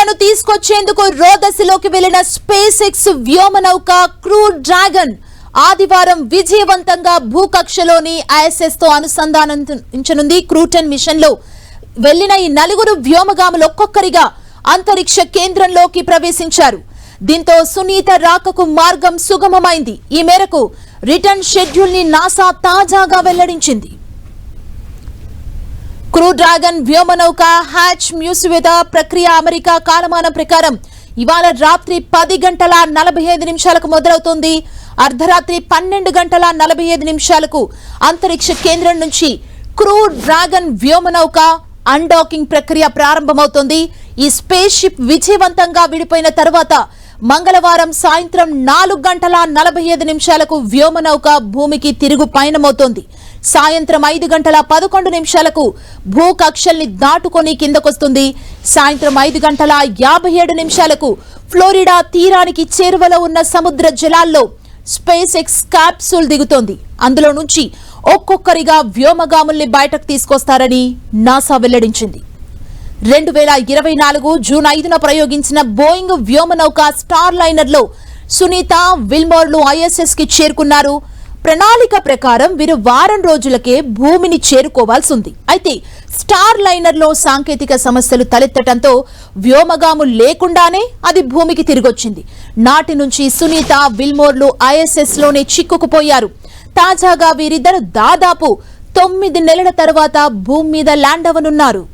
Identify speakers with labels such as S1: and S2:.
S1: శాస్త్రవేత్తలను తీసుకొచ్చేందుకు రోదసిలోకి వెళ్లిన space X వ్యోమనౌక crew dragon ఆదివారం విజయవంతంగా భూకక్షలోని ఐఎస్ఎస్ తో అనుసంధానించనుంది. క్రూటన్ మిషన్ లో వెళ్లిన ఈ నలుగురు వ్యోమగాములు ఒక్కొక్కరిగా అంతరిక్ష కేంద్రంలోకి ప్రవేశించారు. దీంతో సునీత రాకకు మార్గం సుగమమైంది. ఈ మేరకు రిటర్న్ షెడ్యూల్ ని నాసా తాజాగా వెల్లడించింది. క్రూ డ్రాగన్ వ్యోమనౌక హ్యాచ్ మూసివేత ప్రక్రియ అమెరికా కాలమానం ప్రకారం ఇవాళ రాత్రి 10 గంటల 45 నిమిషాలకు మొదలవుతోంది. అర్ధరాత్రి 12 గంటల 45 నిమిషాలకు అంతరిక్ష కేంద్రం నుంచి క్రూ డ్రాగన్ వ్యోమనౌక అన్డాకింగ్ ప్రక్రియ ప్రారంభమవుతోంది. ఈ స్పేస్ షిప్ విజయవంతంగా విడిపోయిన తర్వాత మంగళవారం సాయంత్రం 4 గంటల 45 నిమిషాలకు వ్యోమనౌక భూమికి తిరుగు పయనమవుతోంది. సాయంత్రం 5 గంటల 11 నిమిషాలకు భూకక్షల్ని దాటుకొని కిందకొస్తుంది. సాయంత్రం 5 గంటల 57 నిమిషాలకు ఫ్లోరిడా తీరానికి చేరువలో ఉన్న సముద్ర జలాల్లో స్పేస్ ఎక్స్ క్యాప్సూల్ దిగుతోంది. అందులో నుంచి ఒక్కొక్కరిగా వ్యోమగాముల్ని బయటకు తీసుకొస్తారని నాసా వెల్లడించింది. 2024 జూన్ 5న ప్రయోగించిన బోయింగ్ వ్యోమనౌక స్టార్ లైనర్ లో సునీత విల్మోర్లు ఐఎస్ఎస్ కి చేరుకున్నారు. ప్రణాళిక ప్రకారం వీరు వారం రోజులకే భూమిని చేరుకోవాల్సి ఉంది. అయితే స్టార్ లైనర్ లో సాంకేతిక సమస్యలు తలెత్తడంతో వ్యోమగాము లేకుండానే అది భూమికి తిరిగొచ్చింది. నాటి నుంచి సునీత విల్మోర్లు ఐఎస్ఎస్ లోనే చిక్కుకుపోయారు. తాజాగా వీరిద్దరు దాదాపు 9 నెలల తర్వాత భూమి మీద ల్యాండ్ అవనున్నారు.